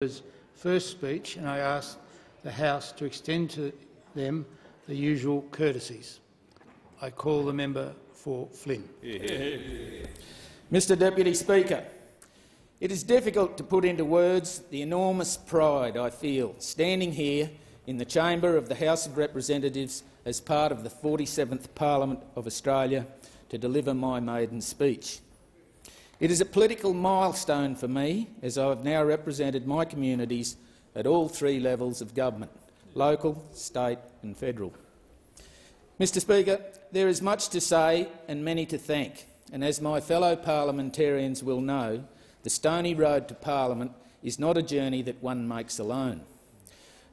His first speech, and I ask the House to extend to them the usual courtesies. I call the member for Flynn. Mr Deputy Speaker, it is difficult to put into words the enormous pride I feel standing here in the chamber of the House of Representatives as part of the 47th Parliament of Australia to deliver my maiden speech. It is a political milestone for me, as I have now represented my communities at all three levels of government – local, state and federal. Mr Speaker, there is much to say and many to thank, and as my fellow parliamentarians will know, the stony road to Parliament is not a journey that one makes alone.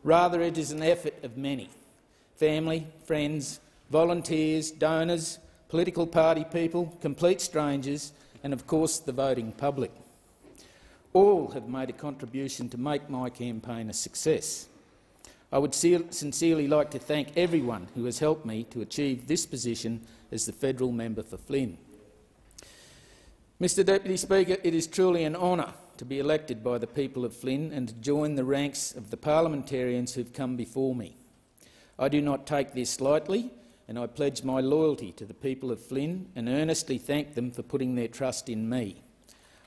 Rather, it is an effort of many – family, friends, volunteers, donors, political party people, complete strangers, and of course the voting public. All have made a contribution to make my campaign a success. I would sincerely like to thank everyone who has helped me to achieve this position as the federal member for Flynn. Mr Deputy Speaker, it is truly an honour to be elected by the people of Flynn and to join the ranks of the parliamentarians who have come before me. I do not take this lightly, and I pledge my loyalty to the people of Flynn and earnestly thank them for putting their trust in me.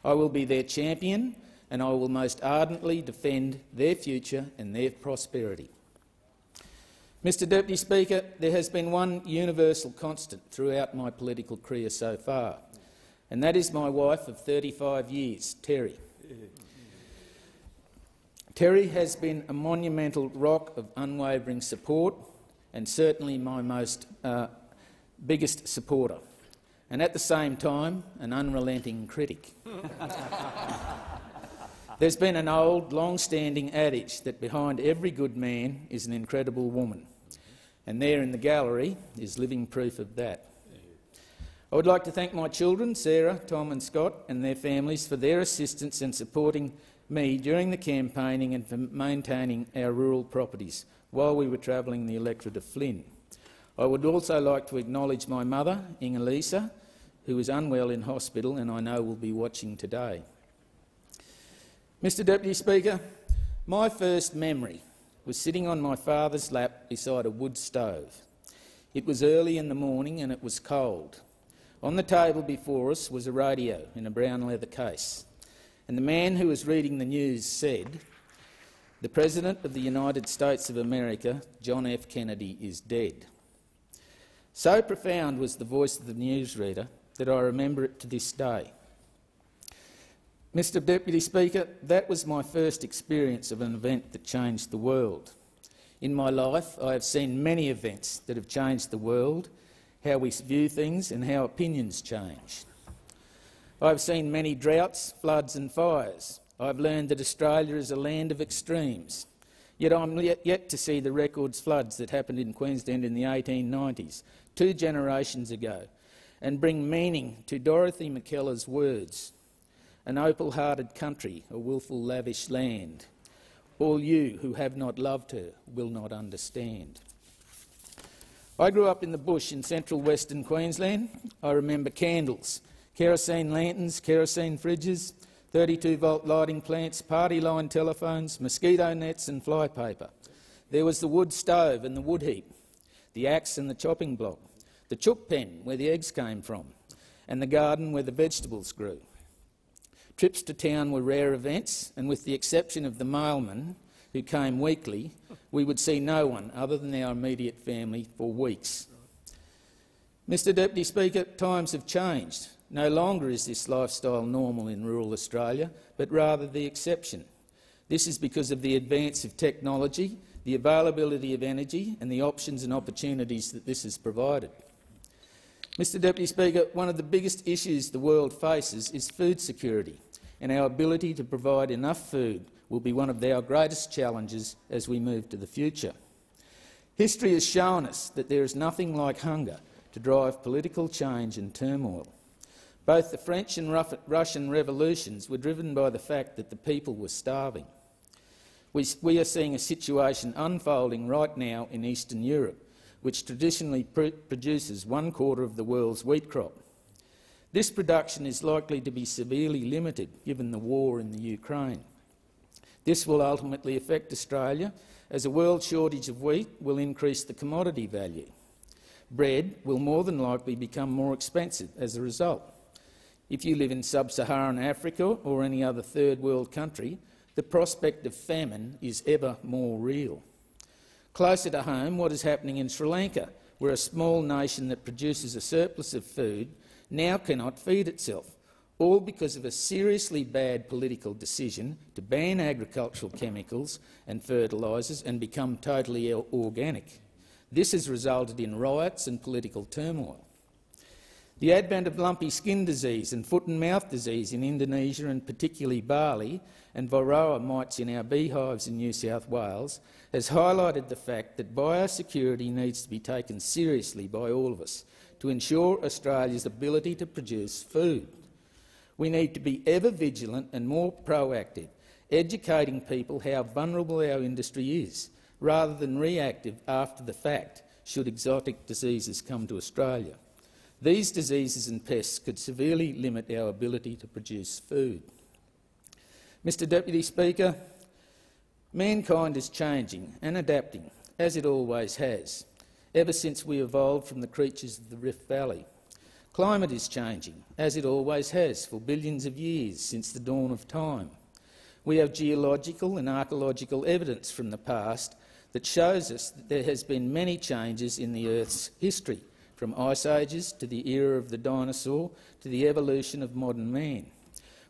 I will be their champion, and I will most ardently defend their future and their prosperity. Mr Deputy Speaker, there has been one universal constant throughout my political career so far, and that is my wife of 35 years, Terry. Terry has been a monumental rock of unwavering support and certainly my biggest supporter, and at the same time an unrelenting critic. There's been an old, long-standing adage that behind every good man is an incredible woman, and there in the gallery is living proof of that. I would like to thank my children, Sarah, Tom and Scott, and their families for their assistance in supporting me during the campaigning and for maintaining our rural properties while we were travelling the electorate of Flynn. I would also like to acknowledge my mother, Inga-Lisa, who is unwell in hospital and I know will be watching today. Mr Deputy Speaker, my first memory was sitting on my father's lap beside a wood stove. It was early in the morning and it was cold. On the table before us was a radio in a brown leather case, and the man who was reading the news said, "The President of the United States of America, John F. Kennedy, is dead." So profound was the voice of the newsreader that I remember it to this day. Mr Deputy Speaker, that was my first experience of an event that changed the world. In my life, I have seen many events that have changed the world, how we view things and how opinions change. I have seen many droughts, floods and fires. I've learned that Australia is a land of extremes, yet I'm yet to see the record floods that happened in Queensland in the 1890s, 2 generations ago, and bring meaning to Dorothy McKellar's words, "An opal-hearted country, a wilful lavish land. All you who have not loved her will not understand." I grew up in the bush in central Western Queensland. I remember candles, kerosene lanterns, kerosene fridges, 32-volt lighting plants, party line telephones, mosquito nets and flypaper. There was the wood stove and the wood heap, the axe and the chopping block, the chook pen where the eggs came from, and the garden where the vegetables grew. Trips to town were rare events, and with the exception of the mailman, who came weekly, we would see no one other than our immediate family for weeks. Mr Deputy Speaker, times have changed. No longer is this lifestyle normal in rural Australia, but rather the exception. This is because of the advance of technology, the availability of energy and the options and opportunities that this has provided. Mr Deputy Speaker, one of the biggest issues the world faces is food security, and our ability to provide enough food will be one of our greatest challenges as we move to the future. History has shown us that there is nothing like hunger to drive political change and turmoil. Both the French and Russian revolutions were driven by the fact that the people were starving. We are seeing a situation unfolding right now in Eastern Europe, which traditionally produces 1/4 of the world's wheat crop. This production is likely to be severely limited given the war in the Ukraine. This will ultimately affect Australia, as a world shortage of wheat will increase the commodity value. Bread will more than likely become more expensive as a result. If you live in sub-Saharan Africa or any other third world country, the prospect of famine is ever more real. Closer to home, what is happening in Sri Lanka, where a small nation that produces a surplus of food now cannot feed itself, all because of a seriously bad political decision to ban agricultural chemicals and fertilisers and become totally organic. This has resulted in riots and political turmoil. The advent of lumpy skin disease and foot and mouth disease in Indonesia, and particularly Bali, and varroa mites in our beehives in New South Wales has highlighted the fact that biosecurity needs to be taken seriously by all of us to ensure Australia's ability to produce food. We need to be ever vigilant and more proactive, educating people how vulnerable our industry is, rather than reactive after the fact should exotic diseases come to Australia. These diseases and pests could severely limit our ability to produce food. Mr Deputy Speaker, mankind is changing and adapting, as it always has, ever since we evolved from the creatures of the Rift Valley. Climate is changing, as it always has for billions of years since the dawn of time. We have geological and archaeological evidence from the past that shows us that there has been many changes in the Earth's history, from ice ages to the era of the dinosaur to the evolution of modern man.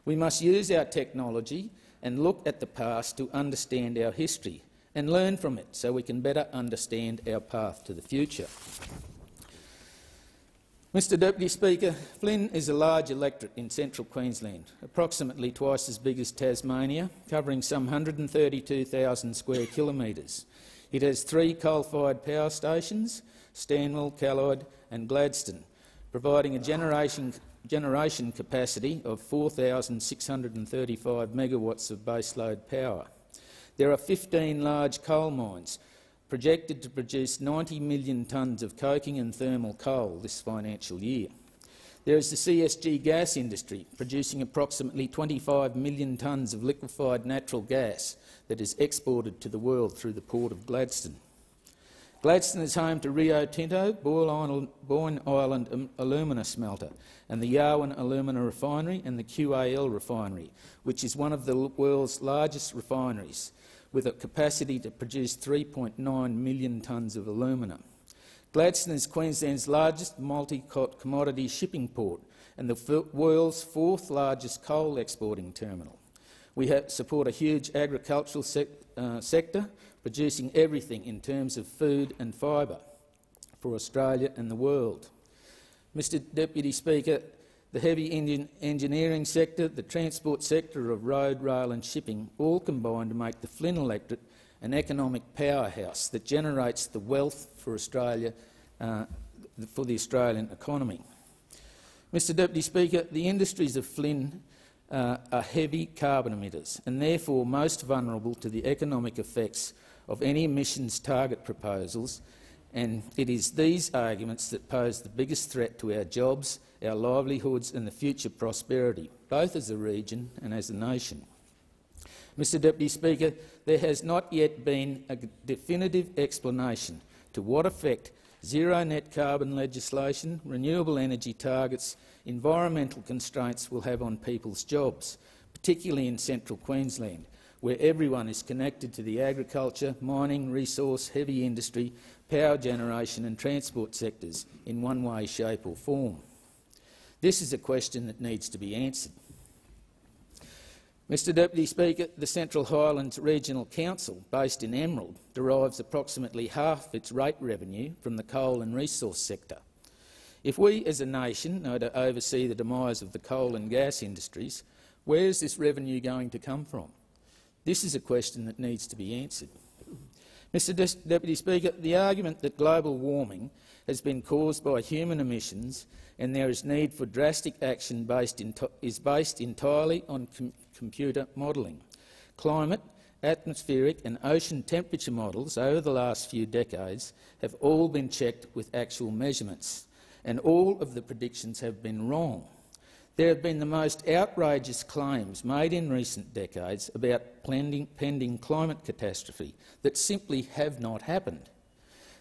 We must use our technology and look at the past to understand our history and learn from it so we can better understand our path to the future. Mr Deputy Speaker, Flynn is a large electorate in central Queensland, approximately twice as big as Tasmania, covering some 132,000 square kilometres. It has 3 coal-fired power stations, Stanwell, Callide and Gladstone, providing a generation capacity of 4,635 megawatts of baseload power. There are 15 large coal mines, projected to produce 90 million tonnes of coking and thermal coal this financial year. There is the CSG gas industry, producing approximately 25 million tonnes of liquefied natural gas that is exported to the world through the port of Gladstone. Gladstone is home to Rio Tinto, Boyne Island Alumina Smelter, and the Yarwun Alumina Refinery and the QAL Refinery, which is one of the world's largest refineries, with a capacity to produce 3.9 million tonnes of alumina. Gladstone is Queensland's largest multi-commodity shipping port and the world's 4th largest coal exporting terminal. We support a huge agricultural sector, producing everything in terms of food and fibre for Australia and the world. Mr Deputy Speaker, the heavy engineering sector, the transport sector of road, rail and shipping all combine to make the Flynn electorate an economic powerhouse that generates the wealth for Australia, for the Australian economy. Mr Deputy Speaker, the industries of Flynn are heavy carbon emitters and therefore most vulnerable to the economic effects of any emissions target proposals, and it is these arguments that pose the biggest threat to our jobs, our livelihoods and the future prosperity, both as a region and as a nation. Mr Deputy Speaker, there has not yet been a definitive explanation to what effect zero net carbon legislation, renewable energy targets, environmental constraints will have on people's jobs, particularly in central Queensland, where everyone is connected to the agriculture, mining, resource, heavy industry, power generation and transport sectors in one way, shape or form. This is a question that needs to be answered. Mr Deputy Speaker, the Central Highlands Regional Council, based in Emerald, derives approximately half its rate revenue from the coal and resource sector. If we as a nation are to oversee the demise of the coal and gas industries, where is this revenue going to come from? This is a question that needs to be answered. Mr Deputy Speaker, the argument that global warming has been caused by human emissions and there is need for drastic action is based entirely on computer modelling. Climate, atmospheric and ocean temperature models over the last few decades have all been checked with actual measurements, and all of the predictions have been wrong. There have been the most outrageous claims made in recent decades about pending climate catastrophe that simply have not happened.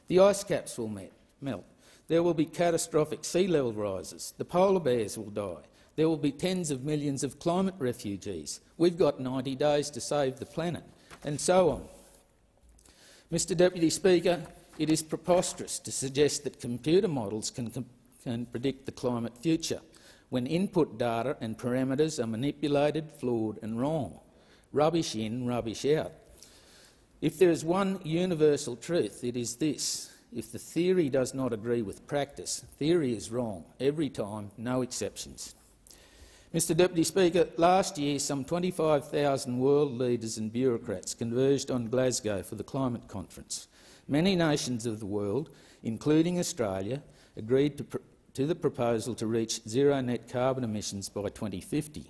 The ice caps will melt. There will be catastrophic sea level rises. The polar bears will die. There will be tens of millions of climate refugees. We've got 90 days to save the planet, and so on. Mr Deputy Speaker, it is preposterous to suggest that computer models can predict the climate future when input data and parameters are manipulated, flawed and wrong. Rubbish in, rubbish out. If there is one universal truth, it is this: if the theory does not agree with practice, theory is wrong every time, no exceptions. Mr Deputy Speaker, last year some 25,000 world leaders and bureaucrats converged on Glasgow for the climate conference. Many nations of the world, including Australia, agreed to the proposal to reach zero net carbon emissions by 2050.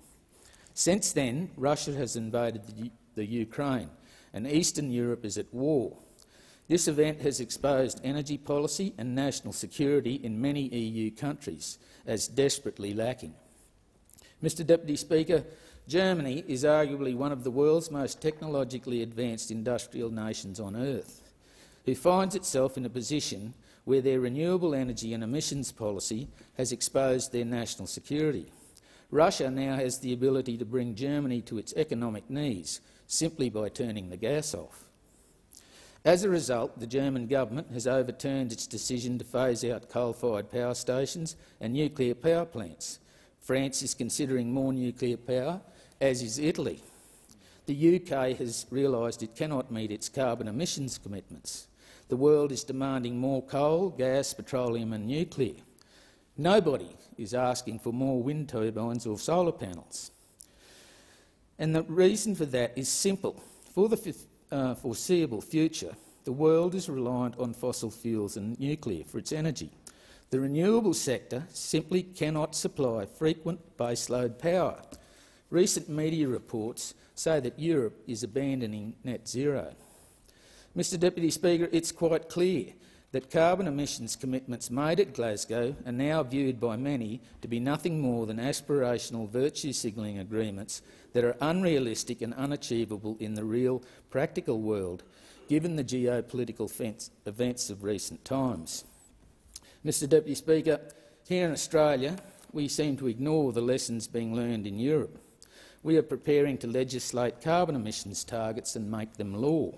Since then, Russia has invaded the Ukraine, and Eastern Europe is at war. This event has exposed energy policy and national security in many EU countries as desperately lacking. Mr Deputy Speaker, Germany is arguably one of the world's most technologically advanced industrial nations on earth, who finds itself in a position where their renewable energy and emissions policy has exposed their national security. Russia now has the ability to bring Germany to its economic knees simply by turning the gas off. As a result, the German government has overturned its decision to phase out coal-fired power stations and nuclear power plants. France is considering more nuclear power, as is Italy. The UK has realised it cannot meet its carbon emissions commitments. The world is demanding more coal, gas, petroleum and nuclear. Nobody is asking for more wind turbines or solar panels. And the reason for that is simple. For the foreseeable future, the world is reliant on fossil fuels and nuclear for its energy. The renewable sector simply cannot supply frequent baseload power. Recent media reports say that Europe is abandoning net zero. Mr Deputy Speaker, it's quite clear that carbon emissions commitments made at Glasgow are now viewed by many to be nothing more than aspirational virtue signalling agreements that are unrealistic and unachievable in the real, practical world, given the geopolitical events of recent times. Mr Deputy Speaker, here in Australia we seem to ignore the lessons being learned in Europe. We are preparing to legislate carbon emissions targets and make them law.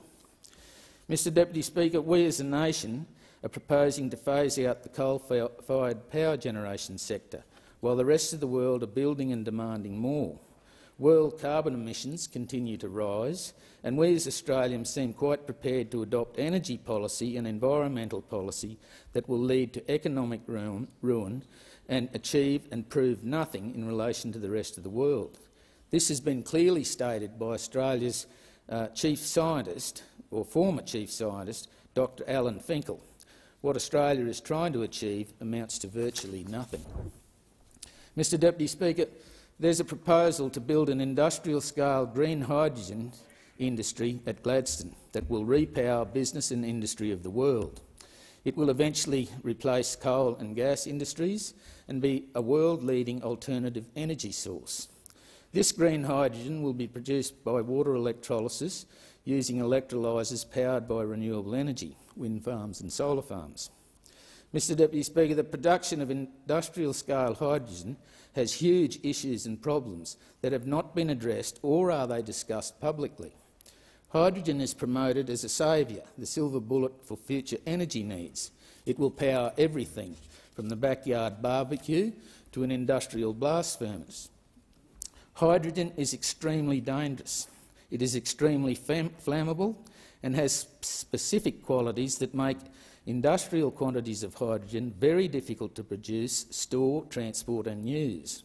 Mr Deputy Speaker, we as a nation are proposing to phase out the coal-fired power generation sector, while the rest of the world are building and demanding more. World carbon emissions continue to rise, and we as Australians seem quite prepared to adopt energy policy and environmental policy that will lead to economic ruin and achieve and prove nothing in relation to the rest of the world. This has been clearly stated by Australia's Chief Scientist, or former Chief Scientist, Dr Alan Finkel. What Australia is trying to achieve amounts to virtually nothing. Mr Deputy Speaker, there's a proposal to build an industrial-scale green hydrogen industry at Gladstone that will repower business and industry of the world. It will eventually replace coal and gas industries and be a world-leading alternative energy source. This green hydrogen will be produced by water electrolysis using electrolysers powered by renewable energy, wind farms and solar farms. Mr Deputy Speaker, the production of industrial-scale hydrogen has huge issues and problems that have not been addressed, or are they discussed publicly. Hydrogen is promoted as a saviour, the silver bullet for future energy needs. It will power everything from the backyard barbecue to an industrial blast furnace. Hydrogen is extremely dangerous. It is extremely flammable and has specific qualities that make industrial quantities of hydrogen very difficult to produce, store, transport and use.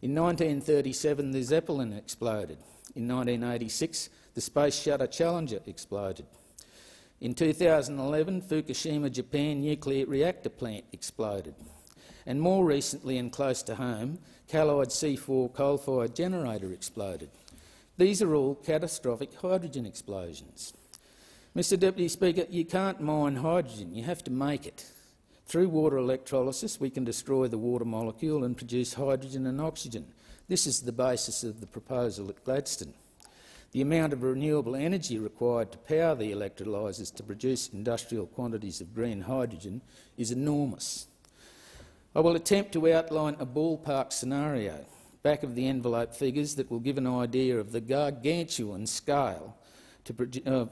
In 1937 the Zeppelin exploded. In 1986 the Space Shuttle Challenger exploded. In 2011 Fukushima, Japan nuclear reactor plant exploded. And more recently and close to home, Callide C4 coal-fired generator exploded. These are all catastrophic hydrogen explosions. Mr Deputy Speaker, you can't mine hydrogen, you have to make it. Through water electrolysis, we can destroy the water molecule and produce hydrogen and oxygen. This is the basis of the proposal at Gladstone. The amount of renewable energy required to power the electrolysers to produce industrial quantities of green hydrogen is enormous. I will attempt to outline a ballpark scenario, back-of-the-envelope figures that will give an idea of the gargantuan scale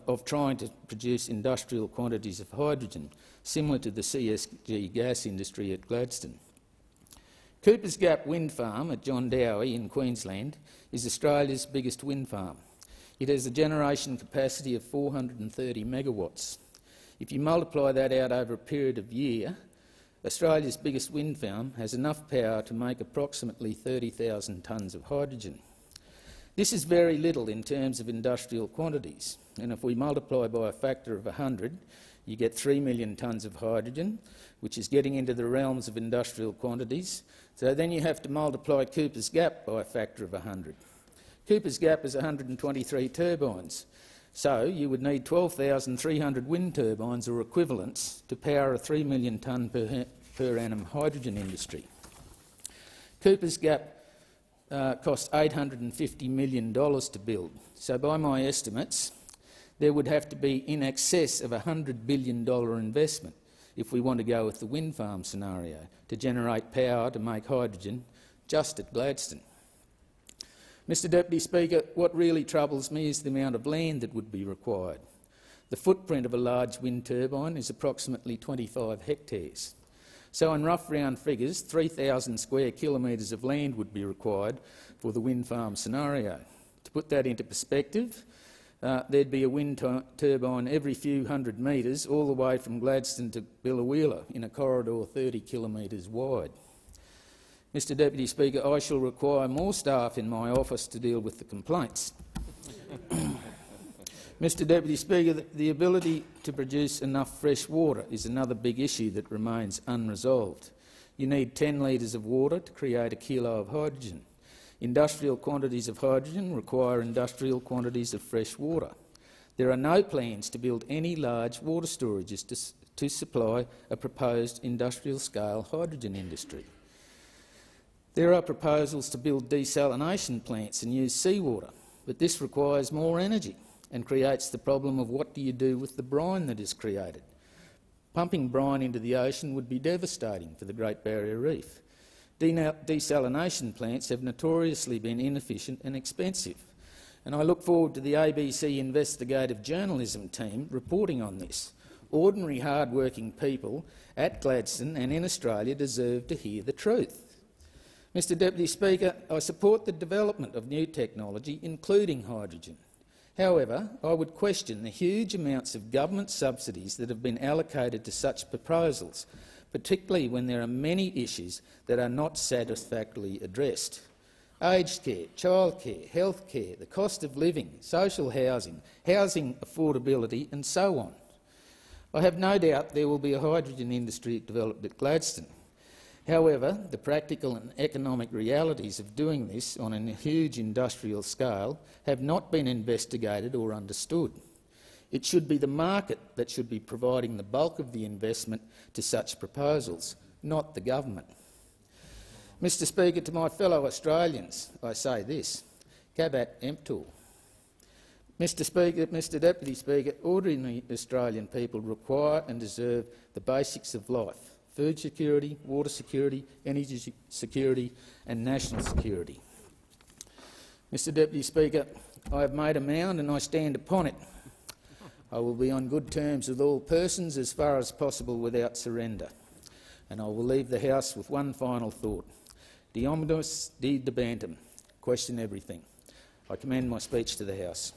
of trying to produce industrial quantities of hydrogen, similar to the CSG gas industry at Gladstone. Cooper's Gap Wind Farm at John Dowie in Queensland is Australia's biggest wind farm. It has a generation capacity of 430 megawatts. If you multiply that out over a period of year, Australia's biggest wind farm has enough power to make approximately 30,000 tonnes of hydrogen. This is very little in terms of industrial quantities, and if we multiply by a factor of 100, you get 3 million tonnes of hydrogen, which is getting into the realms of industrial quantities. So then you have to multiply Cooper's Gap by a factor of 100. Cooper's Gap is 123 turbines, so you would need 12,300 wind turbines or equivalents to power a 3 million tonne per annum hydrogen industry. Cooper's Gap cost $850 million to build, so by my estimates there would have to be in excess of a $100 billion investment if we want to go with the wind farm scenario to generate power to make hydrogen just at Gladstone. Mr Deputy Speaker, what really troubles me is the amount of land that would be required. The footprint of a large wind turbine is approximately 25 hectares. So in rough round figures, 3,000 square kilometres of land would be required for the wind farm scenario. To put that into perspective, there'd be a wind turbine every few hundred metres all the way from Gladstone to Billawheeler in a corridor 30 kilometres wide. Mr Deputy Speaker, I shall require more staff in my office to deal with the complaints. Mr Deputy Speaker, the ability to produce enough fresh water is another big issue that remains unresolved. You need 10 litres of water to create a kilo of hydrogen. Industrial quantities of hydrogen require industrial quantities of fresh water. There are no plans to build any large water storages to supply a proposed industrial-scale hydrogen industry. There are proposals to build desalination plants and use seawater, but this requires more energy and creates the problem of what do you do with the brine that is created. Pumping brine into the ocean would be devastating for the Great Barrier Reef. Desalination plants have notoriously been inefficient and expensive, and I look forward to the ABC investigative journalism team reporting on this. Ordinary hard-working people at Gladstone and in Australia deserve to hear the truth. Mr Deputy Speaker, I support the development of new technology, including hydrogen. However, I would question the huge amounts of government subsidies that have been allocated to such proposals, particularly when there are many issues that are not satisfactorily addressed. Aged care, childcare, health care, the cost of living, social housing, housing affordability and so on. I have no doubt there will be a hydrogen industry developed at Gladstone. However, the practical and economic realities of doing this on a huge industrial scale have not been investigated or understood. It should be the market that should be providing the bulk of the investment to such proposals, not the government. Mr Speaker, to my fellow Australians, I say this: cabat emptor. Mr Deputy Speaker, ordinary Australian people require and deserve the basics of life: food security, water security, energy security and national security. Mr Deputy Speaker, I have made a mound and I stand upon it. I will be on good terms with all persons as far as possible without surrender. And I will leave the House with one final thought. De omnibus, de debantem. Question everything. I commend my speech to the House.